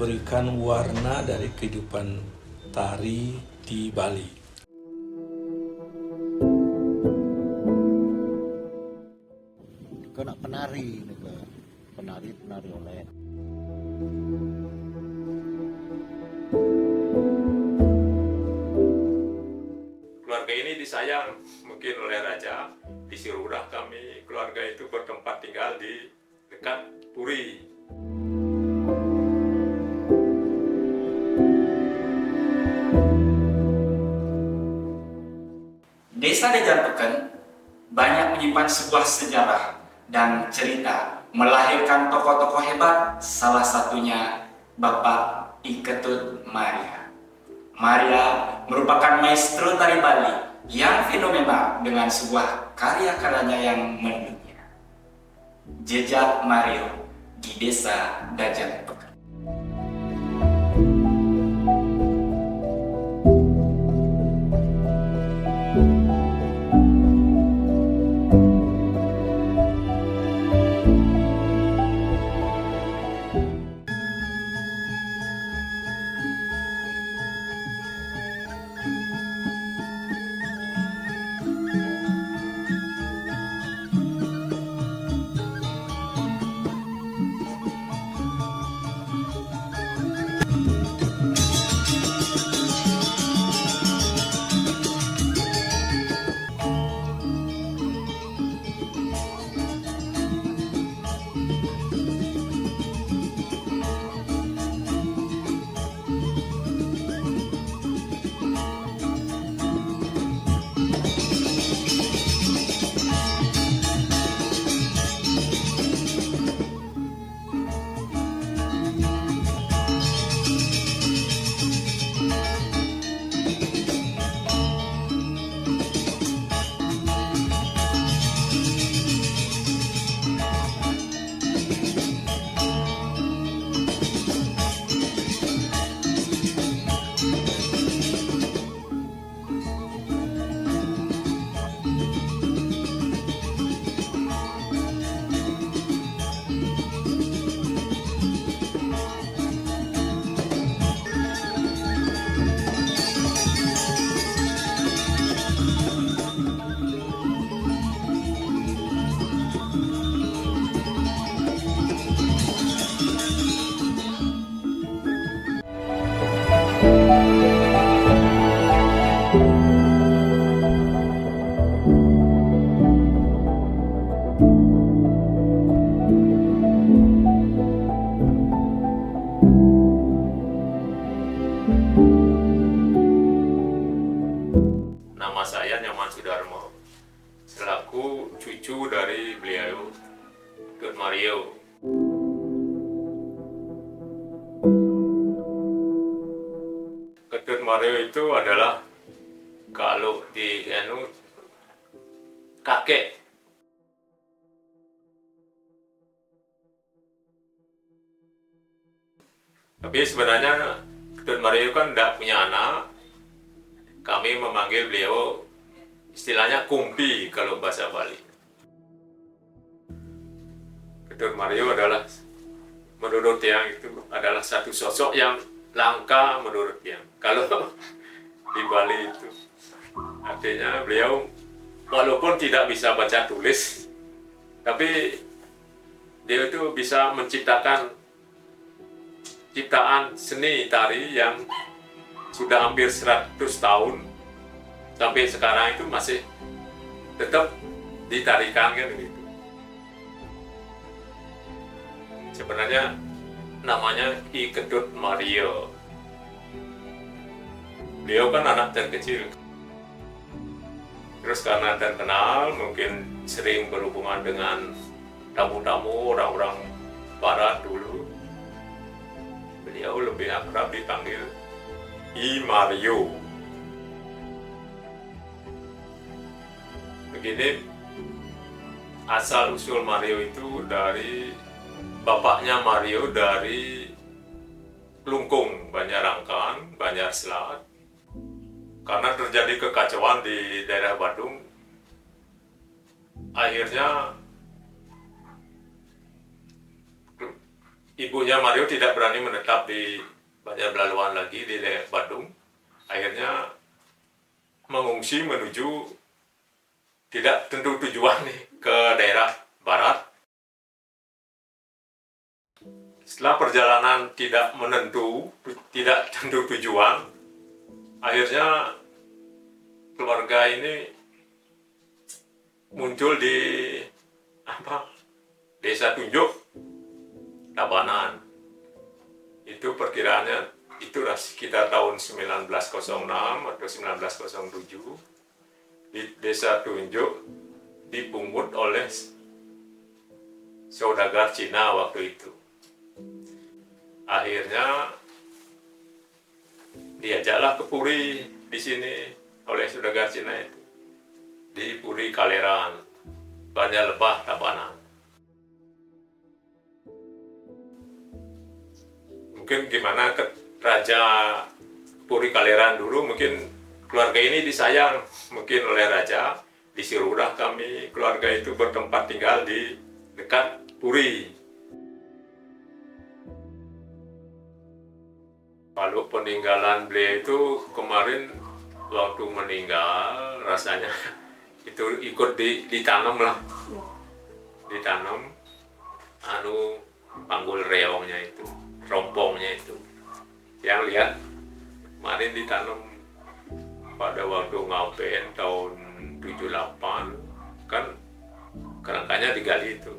memberikan warna dari kehidupan tari di Bali. Kena penari, penari oleh. Keluarga ini disayang mungkin oleh raja, disuruhlah kami keluarga itu bertempat tinggal di dekat Puri. Desa Dejanpeken banyak menyimpan sebuah sejarah dan cerita melahirkan tokoh-tokoh hebat, salah satunya Bapak I Ketut Maria. Maria merupakan maestro tari Bali yang fenomenal dengan sebuah karya-karyanya yang mendunia. Jejak Mario di Desa Dejanpeken. Nama saya Nyoman Sudarmo, selaku cucu dari beliau, Ketut Mario. Ketut Mario itu adalah kalau di kakek. Tapi sebenarnya Ketut Mario kan tidak punya anak. Kami memanggil beliau istilahnya kumpi kalau bahasa Bali. Ketut Mario adalah menurut Tiang itu adalah satu sosok yang langka menurut Tiang. Kalau di Bali itu artinya beliau walaupun tidak bisa baca tulis, tapi dia itu bisa menciptakan ciptaan seni tari yang sudah hampir 100 tahun sampai sekarang itu masih tetap ditarikan kan gitu. Sebenarnya namanya I Ketut Mario. Beliau kan anak terkecil. Terus karena terkenal mungkin sering berhubungan dengan tamu-tamu orang-orang barat dulu. Beliau lebih akrab dipanggil I Mario. Begini, asal usul Mario itu dari bapaknya Mario dari Klungkung, Banjarangkan, Banjar Selat. Karena terjadi kekacauan di daerah Badung, akhirnya ibunya Mario tidak berani menetap di Banjarbelaluan lagi di Bandung. Akhirnya mengungsi menuju tidak tentu tujuan nih ke daerah barat. Setelah perjalanan tidak tentu tujuan, akhirnya keluarga ini muncul di Desa Tunjuk, Tabanan. Itu perkiraannya itulah sekitar tahun 1906 atau 1907. Di Desa Tunjuk dipungut oleh saudagar Cina waktu itu. Akhirnya diajaklah ke Puri di sini oleh saudagar Cina itu, di Puri Kaleran, Banjar Lebah, Tabanan. Mungkin gimana ke Raja Puri Kaleran dulu, mungkin keluarga ini disayang mungkin oleh Raja, disuruhlah kami keluarga itu bertempat tinggal di dekat Puri. Kalau peninggalan beliau itu kemarin waktu meninggal rasanya itu ikut ditanam lah, ditanam panggul reongnya itu, rompongnya itu, yang lihat kemarin ditanam pada waktu ngapen tahun 78 kan, kerangkanya digali itu,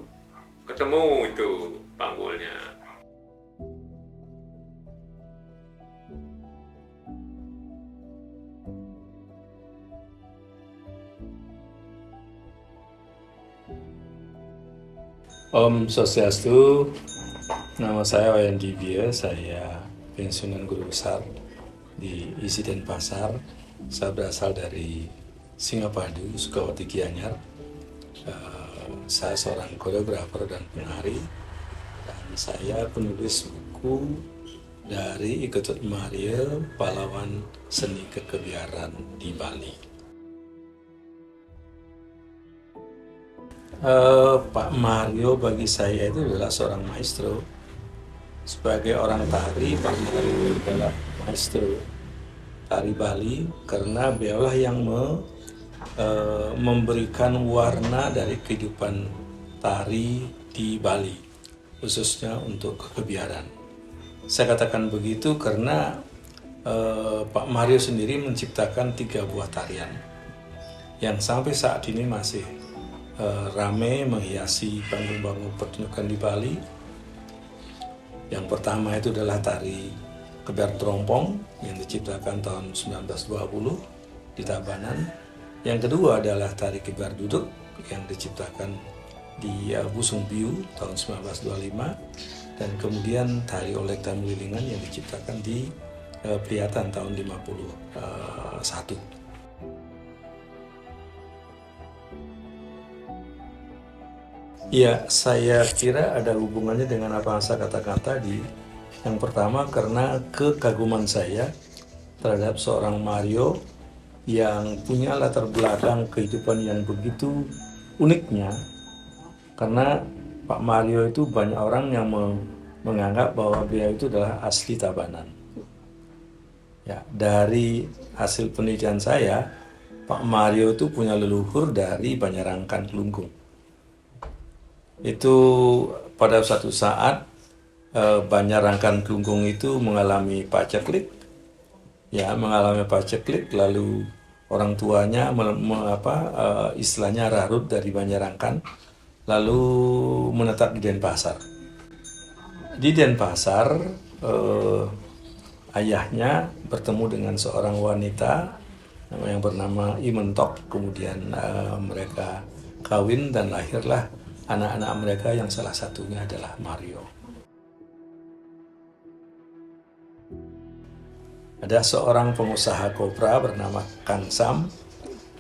ketemu itu panggulnya. Om Swastiastu, nama saya Wayan Dibia, saya pensiunan guru besar di ISI Denpasar. Saya berasal dari Singapadu, Sukawati Gianyar. Saya seorang koreografer dan penari, dan saya penulis buku dari Iketut Mario, Pahlawan Seni Kekebiaran di Bali. Pak Mario bagi saya itu adalah seorang maestro. Sebagai orang tari, Pak Mario adalah maestro tari Bali karena beliaulah yang memberikan warna dari kehidupan tari di Bali, khususnya untuk kekebiaran. Saya katakan begitu karena Pak Mario sendiri menciptakan 3 buah tarian yang sampai saat ini masih ramai menghiasi panggung-panggung pertunjukan di Bali. Yang pertama itu adalah tari Kebiar Terompong yang diciptakan tahun 1920 di Tabanan. Yang kedua adalah tari Kebiar Duduk yang diciptakan di Busung Biu tahun 1925. Dan kemudian tari Olek dan Lilingan yang diciptakan di Priatan tahun 51. Ya, saya kira ada hubungannya dengan apa yang saya katakan tadi. Yang pertama karena kekaguman saya terhadap seorang Mario yang punya latar belakang kehidupan yang begitu uniknya. Karena Pak Mario itu banyak orang yang menganggap bahwa beliau itu adalah asli Tabanan. Ya, dari hasil penelitian saya, Pak Mario itu punya leluhur dari Banjarangkan Kelungkung. Itu pada suatu saat Banjarangkan Kelungkung itu mengalami paceklik, lalu orang tuanya istilahnya rarut dari Banjarangkan, lalu menetap di Denpasar. Di Denpasar ayahnya bertemu dengan seorang wanita yang bernama Imentok, kemudian mereka kawin dan lahirlah anak-anak mereka yang salah satunya adalah Mario. Ada seorang pengusaha kopra bernama Kang Sam,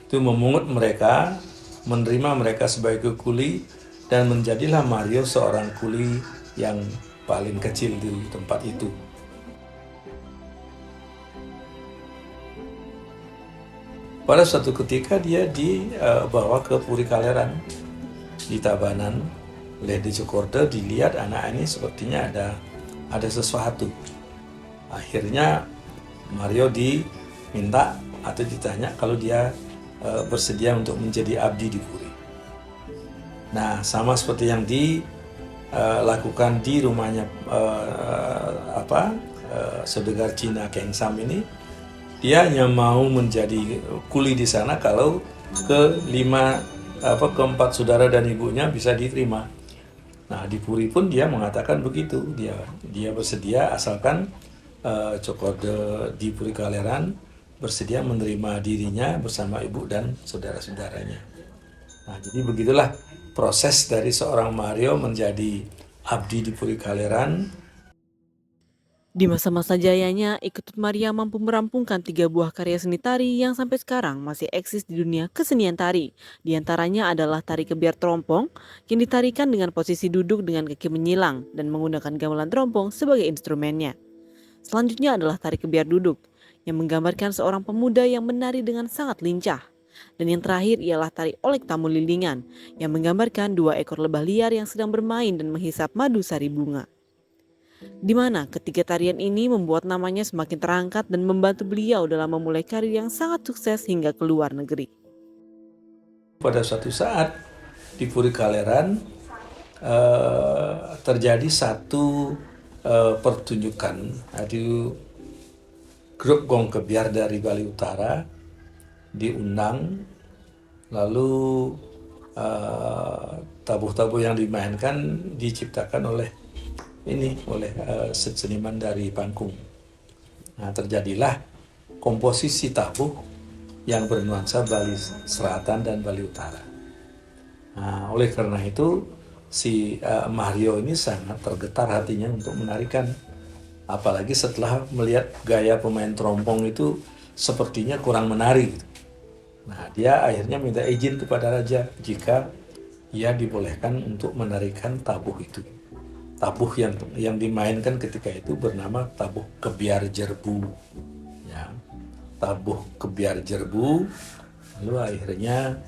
itu memungut mereka, menerima mereka sebagai kuli, dan menjadilah Mario seorang kuli yang paling kecil di tempat itu. Pada suatu ketika dia dibawa ke Puri Kaleran di Tabanan, Oleh Djoko dilihat anak ini sepertinya ada sesuatu. Akhirnya Mario diminta atau ditanya kalau dia bersedia untuk menjadi abdi di Puri. Nah, sama seperti yang dilakukan di rumahnya saudagar Cina Keng Sam ini, dia hanya mau menjadi kuli di sana kalau keempat saudara dan ibunya bisa diterima. Nah, di Puri pun dia mengatakan begitu, dia bersedia asalkan Cokorda di Puri Kaleran bersedia menerima dirinya bersama ibu dan saudara-saudaranya. Nah, jadi begitulah proses dari seorang Mario menjadi abdi di Puri Kaleran. Di masa-masa jayanya, Iketut Maria mampu merampungkan 3 buah karya seni tari yang sampai sekarang masih eksis di dunia kesenian tari. Di antaranya adalah tari kebiar trompong yang ditarikan dengan posisi duduk dengan kaki menyilang dan menggunakan gamelan trompong sebagai instrumennya. Selanjutnya adalah tari kebiar duduk yang menggambarkan seorang pemuda yang menari dengan sangat lincah. Dan yang terakhir ialah tari olek tamu lilingan yang menggambarkan 2 ekor lebah liar yang sedang bermain dan menghisap madu sari bunga. Di mana ketiga tarian ini membuat namanya semakin terangkat dan membantu beliau dalam memulai karir yang sangat sukses hingga ke luar negeri. Pada suatu saat di Puri Kaleran terjadi satu pertunjukan. Ada grup gong kebiar dari Bali Utara diundang, lalu tabuh-tabuh yang dimainkan diciptakan oleh seniman dari Pangkung. Nah, terjadilah komposisi tabuh yang bernuansa Bali Selatan dan Bali Utara. Nah, oleh karena itu si Mario ini sangat tergetar hatinya untuk menarikan, apalagi setelah melihat gaya pemain trompong itu sepertinya kurang menarik. Nah, dia akhirnya minta izin kepada raja jika ia dibolehkan untuk menarikan tabuh itu. Tabuh yang dimainkan ketika itu bernama tabuh kebiar jerbu. Ya, tabuh kebiar jerbu. Lalu akhirnya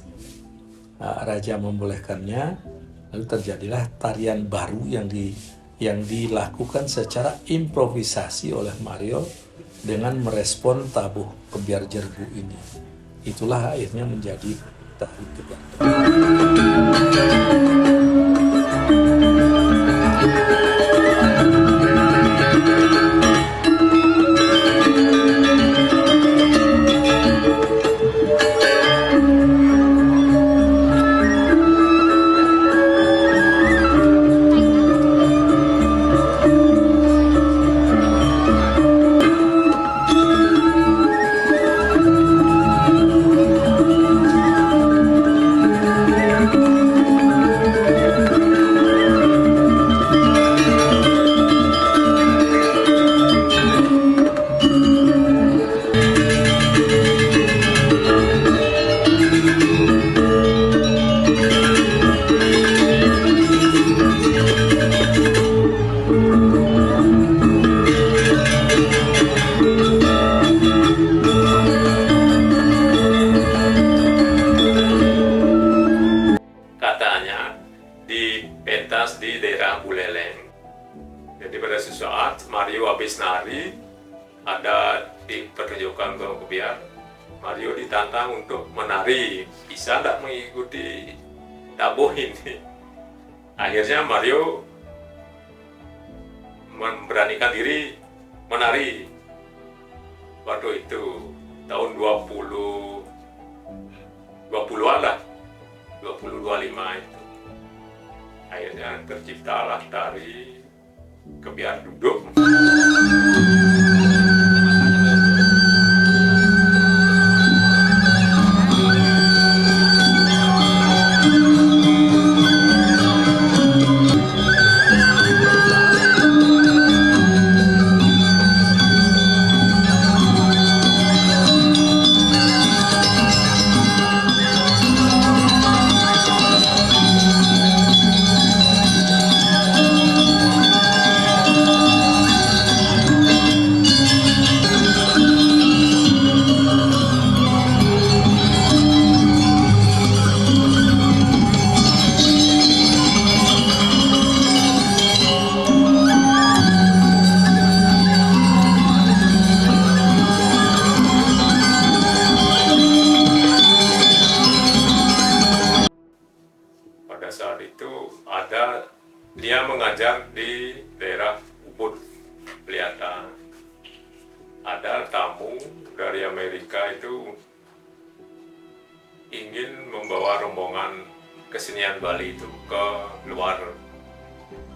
raja membolehkannya. Lalu terjadilah tarian baru yang dilakukan secara improvisasi oleh Mario dengan merespon tabuh kebiar jerbu ini. Itulah akhirnya menjadi tari kebiar. Di daerah Buleleng. Jadi pada suatu saat Mario habis nari, ada di pertunjukan gong kebiar, Mario ditantang untuk menari, bisa tidak mengikuti tabuh ini. Akhirnya Mario memberanikan diri menari. Waktu itu tahun 20-an lah, 2025 itu. Akhirnya terciptalah tari kebiar duduk. ngajar di daerah Ubud, Peliatan. Ada tamu dari Amerika itu ingin membawa rombongan kesenian Bali itu ke luar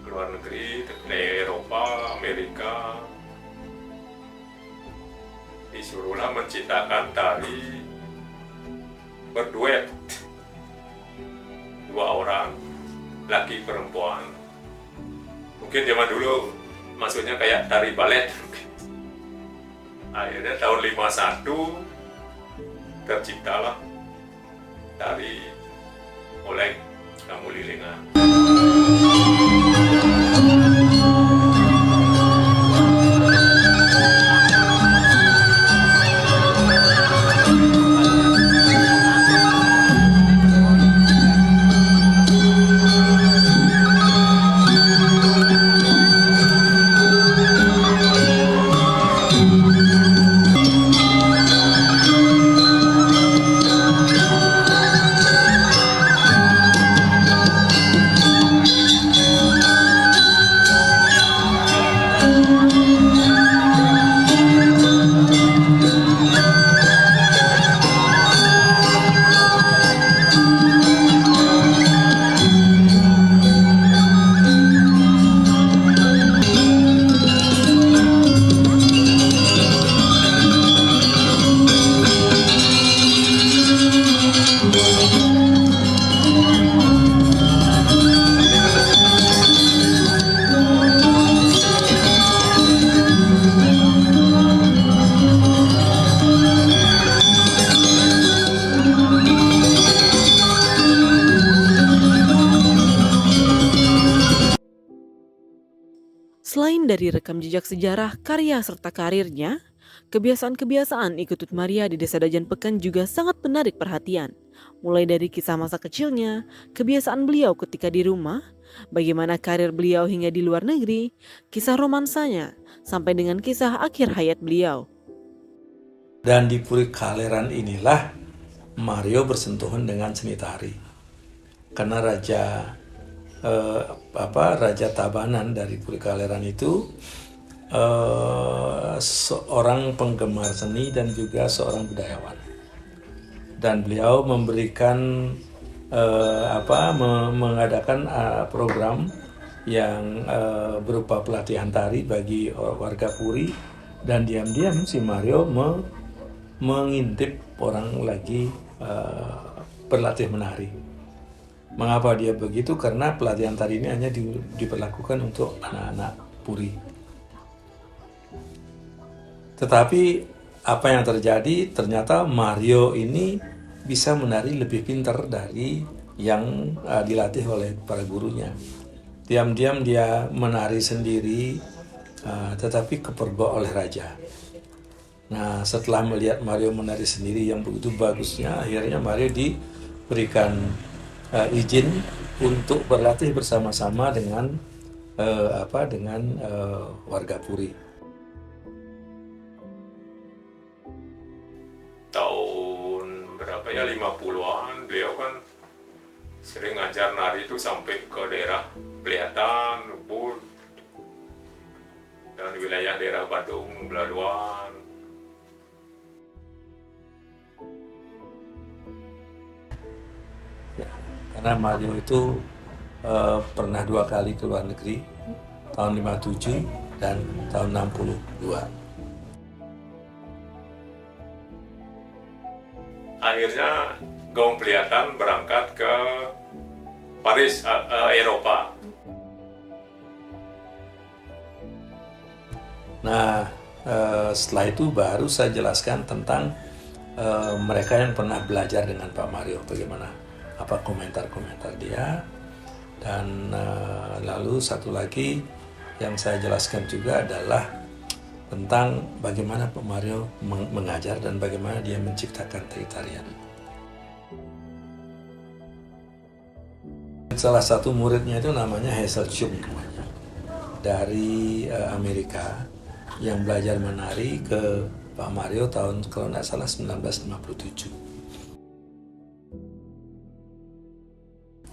negeri, ke Eropa, Amerika. Disuruhlah menciptakan tari berduet, 2 orang, laki perempuan. Mungkin zaman dulu maksudnya kayak tari balet. Akhirnya tahun 51 terciptalah tari oleh Kamu Lilingan. Selain dari rekam jejak sejarah, karya serta karirnya, kebiasaan-kebiasaan Iketut Maria di Desa Dajan Peken juga sangat menarik perhatian. Mulai dari kisah masa kecilnya, kebiasaan beliau ketika di rumah, bagaimana karir beliau hingga di luar negeri, kisah romansanya, sampai dengan kisah akhir hayat beliau. Dan di Puri Kaleran inilah Mario bersentuhan dengan seni tari. Karena Raja Tabanan dari Puri Kaleran itu seorang penggemar seni dan juga seorang budayawan. Dan beliau memberikan mengadakan program yang berupa pelatihan tari bagi warga Puri, dan diam-diam si Mario mengintip orang lagi berlatih menari. Mengapa dia begitu? Karena pelatihan tari ini hanya diperlakukan untuk anak-anak Puri. Tetapi apa yang terjadi? Ternyata Mario ini bisa menari lebih pintar dari yang dilatih oleh para gurunya. Diam-diam dia menari sendiri, tetapi kepergok oleh raja. Nah, setelah melihat Mario menari sendiri yang begitu bagusnya, akhirnya Mario diberikan izin untuk berlatih bersama-sama dengan warga Puri. Tahun berapa ya, 50-an, beliau kan sering ngajar nari itu sampai ke daerah Peliatan, Ubud, dan wilayah daerah Badung, Beladuan. Karena Mario itu pernah 2 kali ke luar negeri, tahun 57 dan tahun 62. Akhirnya Gaung Peliatan berangkat ke Paris, Eropa. Nah, setelah itu baru saya jelaskan tentang mereka yang pernah belajar dengan Pak Mario, bagaimana apa komentar-komentar dia. Dan lalu satu lagi yang saya jelaskan juga adalah tentang bagaimana Pak Mario mengajar dan bagaimana dia menciptakan tari-tarian. Salah satu muridnya itu namanya Hazel Chung dari Amerika, yang belajar menari ke Pak Mario tahun kalau tidak salah 1957.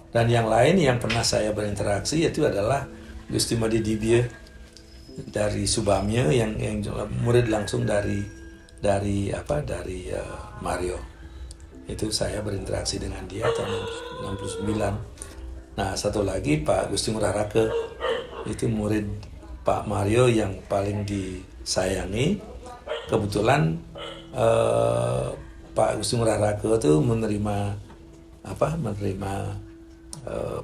Dan yang lain yang pernah saya berinteraksi itu adalah Gusti Madi Dibye dari Subamya yang murid langsung dari Mario. Itu saya berinteraksi dengan dia tahun 69. Nah, satu lagi Pak Gusti Ngurah Rake, itu murid Pak Mario yang paling disayangi. Kebetulan Pak Gusti Ngurah Rake itu menerima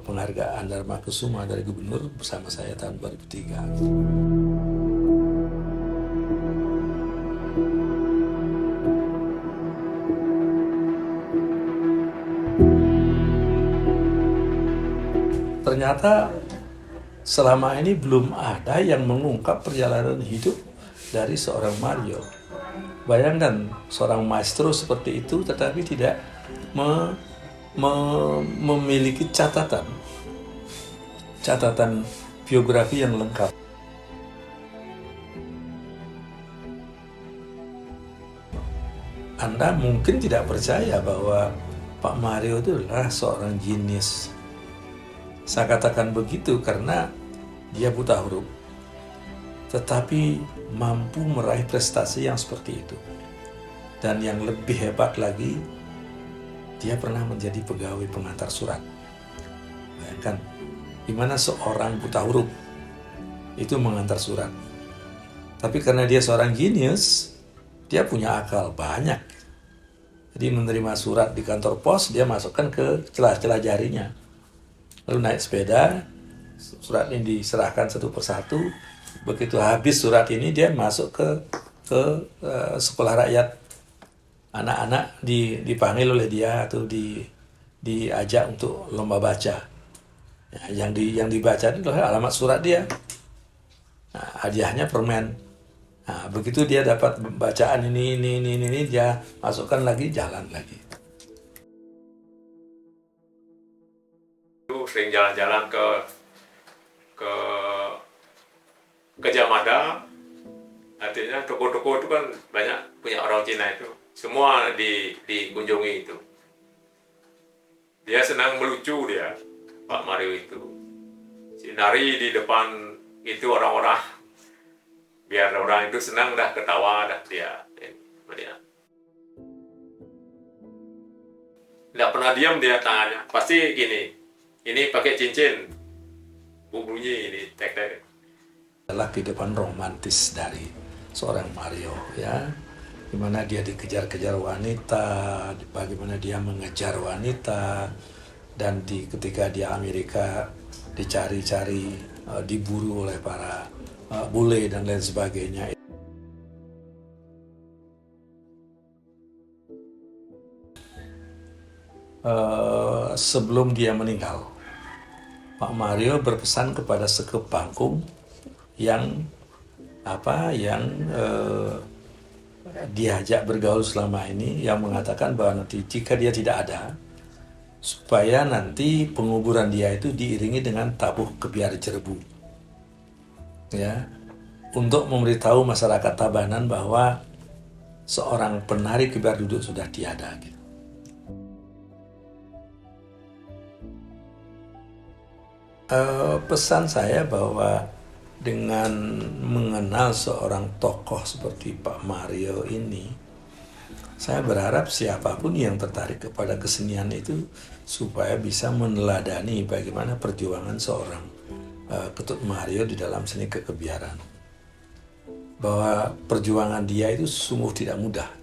penghargaan Dharma Kusuma dari gubernur bersama saya tahun 2003. Ternyata selama ini belum ada yang mengungkap perjalanan hidup dari seorang Mario. Bayangkan seorang maestro seperti itu tetapi tidak memiliki catatan biografi yang lengkap. Anda mungkin tidak percaya bahwa Pak Mario itu adalah seorang jenius. Saya katakan begitu karena dia buta huruf, tetapi mampu meraih prestasi yang seperti itu. Dan yang lebih hebat lagi, dia pernah menjadi pegawai pengantar surat. Bayangkan, di mana seorang buta huruf itu mengantar surat. Tapi karena dia seorang jenius, dia punya akal banyak. Jadi menerima surat di kantor pos, dia masukkan ke celah-celah jarinya. Lalu naik sepeda, surat ini diserahkan satu persatu. Begitu habis surat ini, dia masuk ke sekolah rakyat. Anak-anak dipanggil oleh dia atau diajak untuk lomba baca. Nah, yang dibaca itu adalah alamat surat dia. Nah, hadiahnya permen. Nah, begitu dia dapat bacaan ini, dia masukkan lagi, jalan lagi. Sering jalan-jalan ke Jamada, artinya toko-toko itu kan banyak punya orang Cina itu, semua dikunjungi itu. Dia senang melucu dia, Pak Mario itu. Sinari di depan itu orang-orang, biar orang itu senang dah, ketawa dah dia. Tidak pernah diam dia tangannya, pasti gini. Ini pakai cincin, bunyi ini, tek-tek. Adalah kehidupan romantis dari seorang Mario, ya, dimana dia dikejar-kejar wanita, bagaimana dia mengejar wanita, dan ketika dia Amerika dicari-cari, diburu oleh para bule dan lain sebagainya. Sebelum dia meninggal, Pak Mario berpesan kepada Sekep Bangkung yang diajak bergaul selama ini, yang mengatakan bahwa nanti jika dia tidak ada, supaya nanti penguburan dia itu diiringi dengan tabuh kebiar jerbu, ya, untuk memberitahu masyarakat Tabanan bahwa seorang penari kebiar duduk sudah tiada. Gitu. Pesan saya bahwa dengan mengenal seorang tokoh seperti Pak Mario ini, saya berharap siapapun yang tertarik kepada kesenian itu supaya bisa meneladani bagaimana perjuangan seorang Ketut Mario di dalam seni kekebiaran. Bahwa perjuangan dia itu sungguh tidak mudah.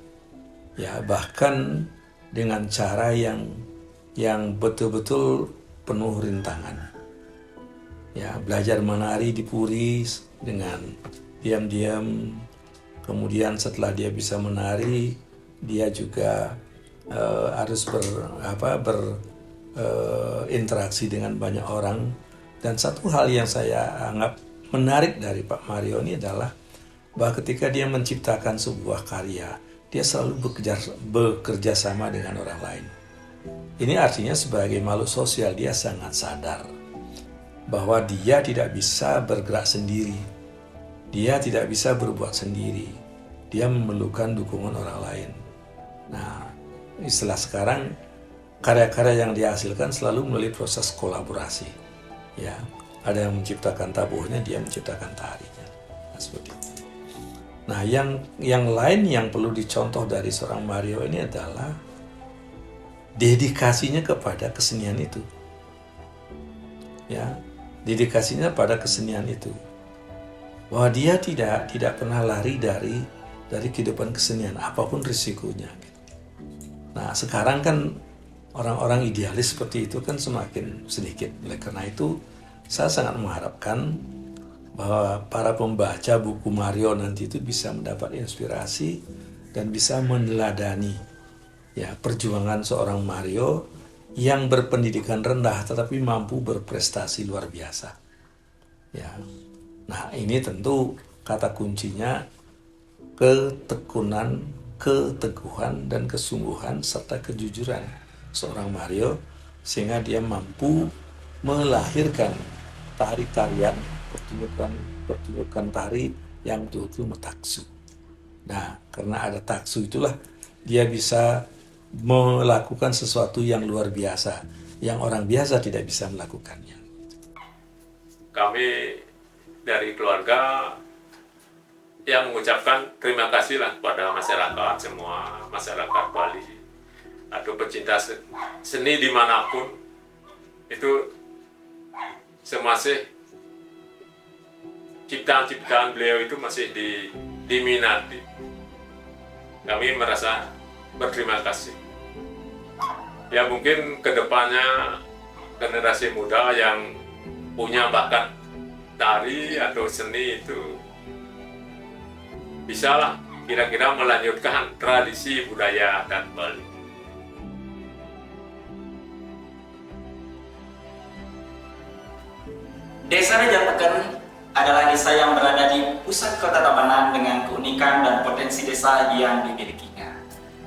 Ya, bahkan dengan cara yang betul-betul penuh rintangan. Ya, belajar menari di Puri dengan diam-diam, kemudian setelah dia bisa menari, dia juga harus berinteraksi dengan banyak orang. Dan satu hal yang saya anggap menarik dari Pak Mario ini adalah bahwa ketika dia menciptakan sebuah karya, dia selalu bekerja sama dengan orang lain. Ini artinya sebagai makhluk sosial dia sangat sadar bahwa dia tidak bisa bergerak sendiri, dia tidak bisa berbuat sendiri, dia memerlukan dukungan orang lain. Nah, istilah sekarang, karya-karya yang dihasilkan selalu melalui proses kolaborasi. Ya, ada yang menciptakan tabuhnya, dia menciptakan tarinya. Nah, seperti itu. Nah, yang lain yang perlu dicontoh dari seorang Mario ini adalah dedikasinya kepada kesenian itu. Ya, dedikasinya pada kesenian itu. Bahwa dia tidak pernah lari dari kehidupan kesenian, apapun risikonya. Nah, sekarang kan orang-orang idealis seperti itu kan semakin sedikit. Oleh karena itu, saya sangat mengharapkan bahwa para pembaca buku Mario nanti itu bisa mendapat inspirasi dan bisa meneladani ya perjuangan seorang Mario yang berpendidikan rendah tetapi mampu berprestasi luar biasa. Ya. Nah, ini tentu kata kuncinya ketekunan, keteguhan dan kesungguhan serta kejujuran seorang Mario sehingga dia mampu melahirkan tari-tarian, pertunjukan tari yang betul-betul metaksu. Nah, karena ada taksu itulah dia bisa melakukan sesuatu yang luar biasa, yang orang biasa tidak bisa melakukannya. Kami dari keluarga yang mengucapkan terima kasih lah kepada masyarakat, semua masyarakat Bali atau pecinta seni dimanapun itu semasih ciptaan-ciptaan beliau itu masih diminati. Kami merasa berterima kasih. Ya mungkin kedepannya generasi muda yang punya bakat tari atau seni itu bisalah kira-kira melanjutkan tradisi budaya adat Bali. Desa Rejapeken adalah desa yang berada di pusat kota Tabanan dengan keunikan dan potensi desa yang dimilikinya.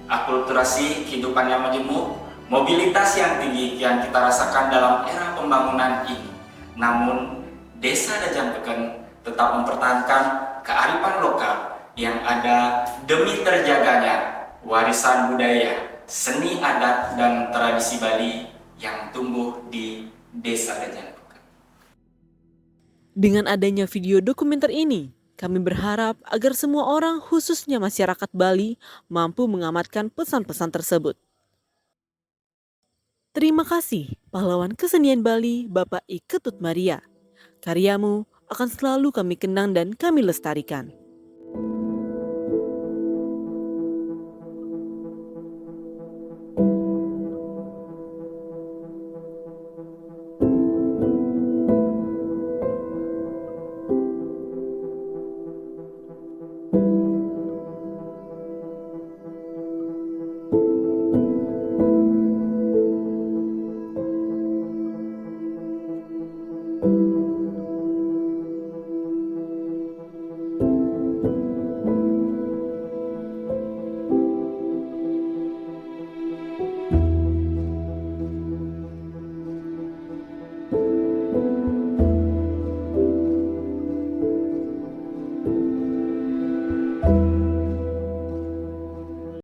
Akulturasi kehidupan yang majemuk, mobilitas yang tinggi yang kita rasakan dalam era pembangunan ini. Namun, Desa Rejapeken tetap mempertahankan kearifan lokal yang ada demi terjaganya warisan budaya, seni adat dan tradisi Bali yang tumbuh di Desa Rejapeken. Dengan adanya video dokumenter ini, kami berharap agar semua orang, khususnya masyarakat Bali, mampu mengamatkan pesan-pesan tersebut. Terima kasih, pahlawan kesenian Bali, Bapak I Ketut Maria. Karyamu akan selalu kami kenang dan kami lestarikan.